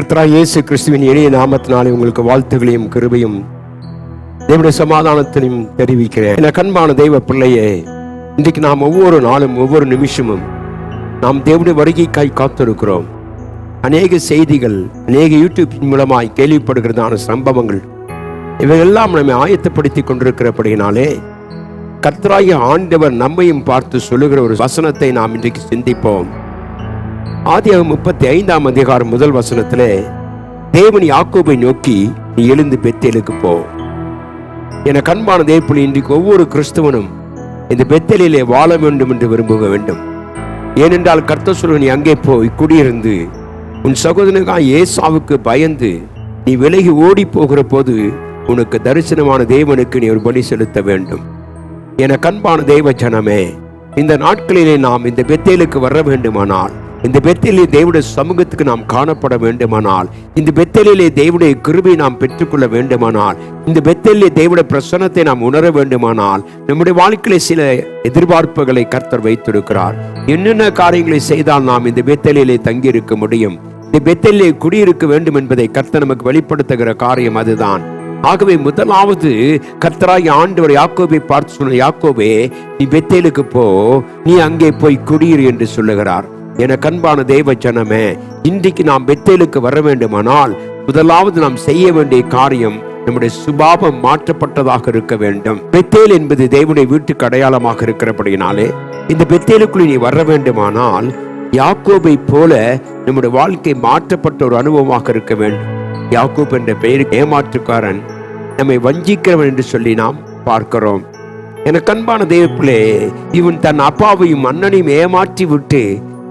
கர்த்தராகிய இயேசு கிறிஸ்துவின் இனிய நாமத்தினாலே உங்களுக்கு வாழ்த்துகளையும் கிருபையும் தேவனுடைய சமாதானத்தையும் தெரிவிக்கிறேன். என கண்பான தெய்வ பிள்ளையே, இன்றைக்கு நாம் ஒவ்வொரு நாளும் ஒவ்வொரு நிமிஷமும் நாம் தேவனுடைய வருகைக்காய் காத்திருக்கிறோம். அநேக செய்திகள், அநேக யூடியூப் மூலமாய் கேள்விப்படுகிறதான சம்பவங்கள் இவையெல்லாம் நம்மை ஆயத்தப்படுத்தி கொண்டிருக்கிறபடியினாலே கர்த்தராகிய ஆண்டவர் நம்மையும் பார்த்து சொல்லுகிற ஒரு வசனத்தை நாம் இன்றைக்கு சிந்திப்போம். ஆதியாகமம் 35ஆம் அதிகாரம் முதல் வசனத்திலே தேவன் யாக்கோபை நோக்கி, நீ எழுந்து பெத்தேலுக்கு போ. என கண்பான தேவப்பிள்ளை, இன்றைக்கு ஒவ்வொரு கிறிஸ்தவனும் இந்த பெத்தேலிலே வாழ வேண்டும் என்று விரும்ப வேண்டும். ஏனென்றால் கர்த்தர் சொல்ல, நீ அங்கே போய் குடியிருந்து உன் சகோதரனுக்காக ஏசாவுக்கு பயந்து நீ விலகி ஓடி போகிற போது உனக்கு தரிசனமான தேவனுக்கு நீ ஒரு பலி செலுத்த வேண்டும். என கண்பான தேவ ஜனமே, இந்த நாட்களிலே நாம் இந்த பெத்தேலுக்கு வர வேண்டுமானால், இந்த பெத்தேலிலே தேவனுடைய சமூகத்துக்கு நாம் காணப்பட வேண்டுமானால், இந்த பெத்தேலிலே தேவனுடைய கிருபையை நாம் பெற்றுக்கொள்ள வேண்டுமானால், இந்த பெத்தேலிலே தேவனுடைய பிரசன்னத்தை நாம் உணர வேண்டுமானால், நம்முடைய வாழ்க்கையில சில எதிர்பார்ப்புகளை கர்த்தர் வைத்திருக்கிறார். என்னென்ன காரியங்களை செய்தால் நாம் இந்த பெத்தேலிலே தங்கி இருக்க முடியும், இந்த பெத்தேலிலே குடியிருக்க வேண்டும் என்பதை கர்த்தர் நமக்கு வெளிப்படுத்துகிற காரியம் அதுதான். ஆகவே முதலாவது கர்த்தராகிய ஆண்டவர் யாக்கோபை பார்த்து சொன்ன, யாக்கோபே, நீ பெத்தேலுக்கு போ, நீ அங்கே போய் குடியிரு என்று சொல்லுகிறார். என கண்பான தேவ ஜனமே, இன்றைக்கு நாம் பெத்தேலுக்கு வர வேண்டுமானால் முதலாவது நாம் செய்ய வேண்டிய காரியம் நம்முடைய சுபாவம் மாற்றப்பட்டதாக இருக்க வேண்டும். பெத்தேல் என்பது தேவனுடைய வீட்டுக்கு அடையாளமாக இருக்கிறபடினாலே இந்த பெத்தேலுக்குள் நீ வர வேண்டுமானால் யாக்கோபை போல நம்முடைய வாழ்க்கை மாற்றப்பட்ட ஒரு அனுபவமாக இருக்க வேண்டும். யாக்கோப் என்ற பெயருக்கு ஏமாற்றுக்காரன், நம்மை வஞ்சிக்கிறவன் என்று சொல்லி நாம் பார்க்கிறோம். என கண்பான தேவப்பிள்ளை, இவன் தன் அப்பாவையும் அண்ணனையும் ஏமாற்றி விட்டு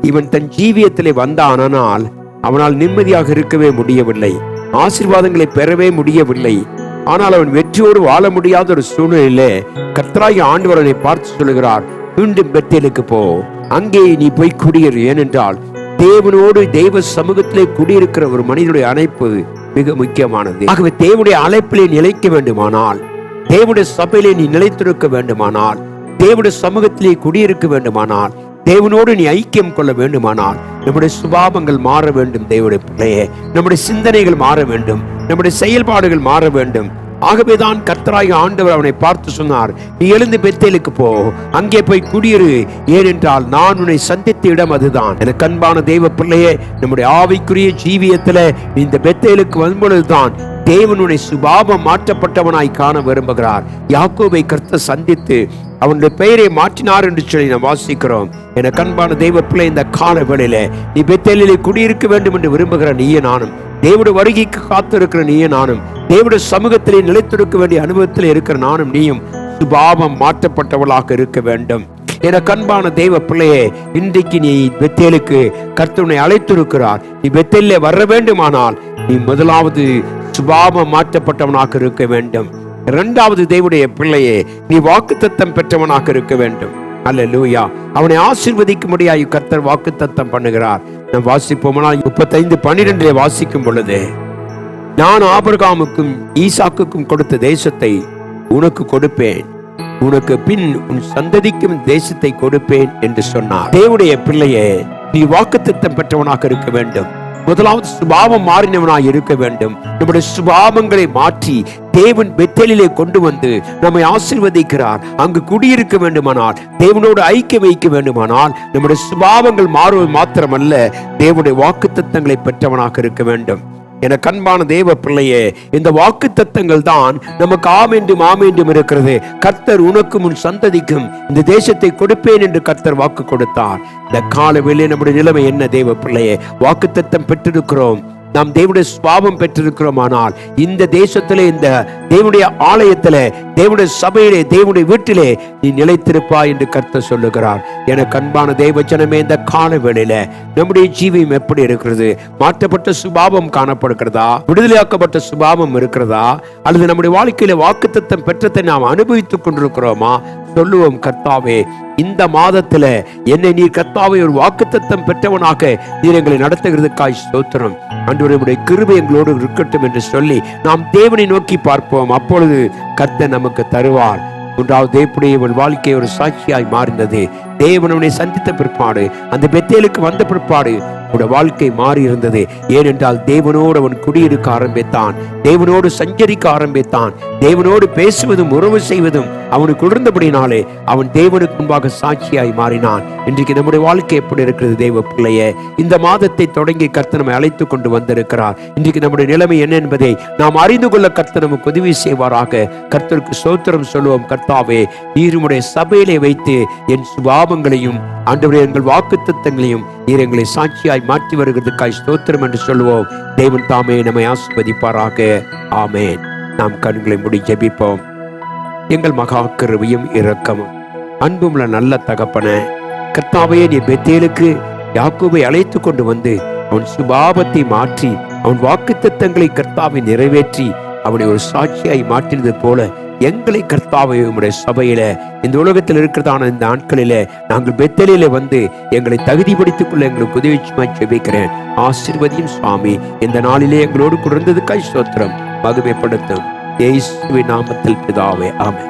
இவன் தன் ஜீவியத்திலே வந்தானால் அவனால் நிம்மதியாக இருக்கவே முடியவில்லை, ஆசீர்வாதங்களை பெறவே முடியவில்லை. ஆனால் அவன் வெற்றியோடு வாழ முடியாத ஒரு சூழ்நிலையிலே கர்த்தராகிய ஆண்டவர் அவனை பார்த்து சொல்லுகிறார், மீண்டும் பெத்தேலுக்கு போ, அங்கே நீ போய் குடியிரு. ஏனென்றால் தேவனோடு தெய்வ சமூகத்திலே குடியிருக்கிற ஒரு மனிதனுடைய அழைப்பு மிக முக்கியமானது. ஆகவே தேவனுடைய அழைப்பிலே நிலைக்க வேண்டுமானால், தேவனுடைய சபையிலே நீ நிலைத்திருக்க வேண்டுமானால், தேவனுடைய சமூகத்திலே குடியிருக்க வேண்டுமானால், தேவனோடு நீ ஐக்கியம் கொள்ள வேண்டுமானால் நம்முடைய சுபாவங்கள் மாற வேண்டும். தேவனுடைய பிள்ளையே, நம்முடைய சிந்தனைகள் மாற வேண்டும், நம்முடைய செயல்பாடுகள் மாற வேண்டும். ஆகவேதான் கர்த்தராகிய ஆண்டவர் அவனை பார்த்து சொன்னார், நீ எழுந்து பெத்தேலுக்கு போ, அங்கே போய் குடியிரு, ஏனென்றால் நான் உன்னை சந்தித்த இடம் அதுதான். எனக்கு அன்பான தெய்வ பிள்ளையே, நம்முடைய ஆவிக்குரிய ஜீவியத்துல இந்த பெத்தேலுக்கு வரும்பொழுதுதான் தேவனுடைய சுபாவம் மாற்றப்பட்டவனாய் காண விரும்புகிறார். யாக்கோபை கர்த்தர் சந்தித்து அவனுடைய பெயரை மாற்றினார் என்று சொல்லி நாம் வாசிக்கிறோம். என கண்பான தெய்வ பிள்ளை, இந்த கால வேளையில நீ பெத்தேலிலே குடியிருக்க வேண்டும் என்று விரும்புகிற நீயே நானும், தேவனுடைய வருகைக்கு காத்திருக்கிற நீயே நானும், தேவனுடைய சமூகத்திலே நிலைத்திருக்க வேண்டிய அனுபவத்தில் இருக்கிற நானும் நீயும் சுபாவம் மாற்றப்பட்டவளாக இருக்க வேண்டும். என கண்பான தெய்வ பிள்ளையே, இன்றைக்கு நீ பெத்தேலுக்கு கர்த்தனை அழைத்திருக்கிறார். நீ பெத்தேலிலே வர வேண்டுமானால் நீ முதலாவது சுபாவம் மாற்றப்பட்டவனாக இருக்க வேண்டும். இரண்டாவது தேவனுடைய பிள்ளையே, நீ வாக்குத்தத்தம் பெற்றவனாக இருக்க வேண்டும். அல்லேலூயா. அவனை ஆசீர்வதிக்கும்படியாய் கர்த்தர் வாக்குத்தத்தம் பண்ணுகிறார். நாம் வாசிப்போம்னா 35:12 வாசிக்கும் பொழுது, நான் ஆபிரகாமுக்கும் ஈசாக்குக்கும் கொடுத்த தேசத்தை உனக்கு கொடுப்பேன், உனக்கு பின் உன் சந்ததிக்கும் தேசத்தை கொடுப்பேன் என்று சொன்னார். தேவனுடைய பிள்ளையே, நீ வாக்குத்தத்தம் பெற்றவனாக இருக்க வேண்டும். முதலாவது சுபாவம் மாறினவனாய் இருக்க வேண்டும். நம்முடைய சுபாவங்களை மாற்றி தேவன் பெத்தேலிலே கொண்டு வந்து நம்மை ஆசீர்வதிக்கிறார். அங்கு குடியிருக்க வேண்டுமானால், தேவனோடு ஐக்கியம் வைக்க வேண்டுமானால் நம்முடைய சுபாவங்கள் மாறுவது மாத்திரமல்ல, தேவனுடைய வாக்குத்தத்தங்களை பெற்றவனாக இருக்க வேண்டும். என கண்பான தேவ பிள்ளையே, இந்த வாக்குத்தத்தங்கள் தான் நமக்கு ஆமென்றும் ஆமென்றும் இருக்கிறது. கர்த்தர் உனக்கும் உன் சந்ததிக்கும் இந்த தேசத்தை கொடுப்பேன் என்று கர்த்தர் வாக்கு கொடுத்தார். இந்த காலவேளை நம்முடைய நிலைமை என்ன தேவ பிள்ளையே? வாக்குத்தத்தம் பெற்றிருக்கிறோம், நாம் தேவனுடைய சுபாவம் பெற்றிருக்கிறோமானால் இந்த தேசத்திலே, இந்த தேவனுடைய ஆலயத்திலே, தேவனுடைய சபையிலே, தேவனுடைய வீட்டிலே நீ நிலைத்திருப்பாய் என்று கர்த்தர் சொல்லுகிறார். என கண்பான தேவ ஜனமே, இந்த கால வேளையில நம்முடைய ஜீவியம் எப்படி இருக்கிறது? மாற்றப்பட்ட சுபாவம் காணப்படுகிறதா? விடுதலையாக்கப்பட்ட சுபாவம் இருக்கிறதா? அல்லது நம்முடைய வாழ்க்கையில வாக்குத்தத்தம் பெற்றதை நாம் அனுபவித்துக் கொண்டிருக்கிறோமா? சொல்லுவோம், கர்த்தாவே, இந்த மாதத்துல என்னை நீர் கர்த்தாவே ஒரு வாக்குத்தத்தம் பெற்றவனாக நீர் எங்களை நடத்துகிறதுக்காய் ஸ்தோத்திரம். ஆண்டவரே, கிருபை எங்களோடு இருக்கட்டும் என்று சொல்லி நாம் தேவனை நோக்கி பார்ப்போம். அப்பொழுது கர்த்தர் நமக்கு தருவார். மூன்றாவது, எப்படி இவள் வாழ்க்கை ஒரு சாட்சியாய் மாறினது. தேவன் அவனை சந்தித்த பிற்பாடு, அந்த பெத்தேலுக்கு வந்த பிற்பாடு அவனுடைய வாழ்க்கை மாறி இருந்தது. ஏனென்றால் தேவனோடு அவன் குடியிருக்க ஆரம்பித்தான், தேவனோடு சஞ்சரிக்க ஆரம்பித்தான், தேவனோடு பேசுவதும் உறவு செய்வதும் அவனுக்கு இருந்தபடினாலே அவன் தேவனுக்கு முன்பாக சாட்சியாய் மாறினான். இன்றைக்கு நம்முடைய வாழ்க்கை எப்படி இருக்கிறது தேவ பிள்ளையே? இந்த மாதத்தை தொடங்கி கர்த்தர் நம்மை அழைத்து கொண்டு வந்திருக்கிறார். இன்றைக்கு நம்முடைய நிலைமை என்ன என்பதை நாம் அறிந்து கொள்ள கர்த்தர் நமக்கு உதவி செய்வாராக. கர்த்தருக்கு ஸ்தோத்திரம் சொல்லுவோம். கர்த்தாவே, நீர் உம்முடைய சபையிலே வைத்து என் சுபாவங்களையும் ஆண்டவரே எங்கள் வாக்குத்தத்தங்களையும் நீர் எங்களை சாட்சியாய் மாற்றி வருகிறதுக்காய் ஸ்தோத்திரம் என்று சொல்லுவோம். தேவன் தாமே நம்மை ஆசீர்வதிப்பாராக. ஆமென். நாம் கண்களை மூடி ஜெபிப்போம். எங்கள் மகா கிருபையும் இரக்கமும் அன்புமுள்ள நல்ல தகப்பனே, கர்த்தாவே, நீ பெத்தேலுக்கு யாக்கோபை அழைத்து கொண்டு வந்து அவன் சுபாவத்தை மாற்றி அவன் வாக்குத்தத்தங்களை கர்த்தாவை நிறைவேற்றி அவனை ஒரு சாட்சியாய் மாற்றினது போல எங்களை கர்த்தாவை உம்முடைய சபையில இந்த உலகத்தில் இருக்கிறதான இந்த நாட்களில நாங்கள் பெத்தேலிலே வந்து எங்களை தகுதிப்படுத்திக் கொள்ள எங்களுக்கு உதவிச்சுமாய் ஜெபிக்கிறேன். ஆசீர்வதியும் சுவாமி. இந்த நாளிலே எங்களோடு குறைந்ததுக்காய் ஸ்தோத்திரம். மகிமைப்படுத்தும் இயேசுவின் நாமத்தில் பிதாவே. ஆமென்.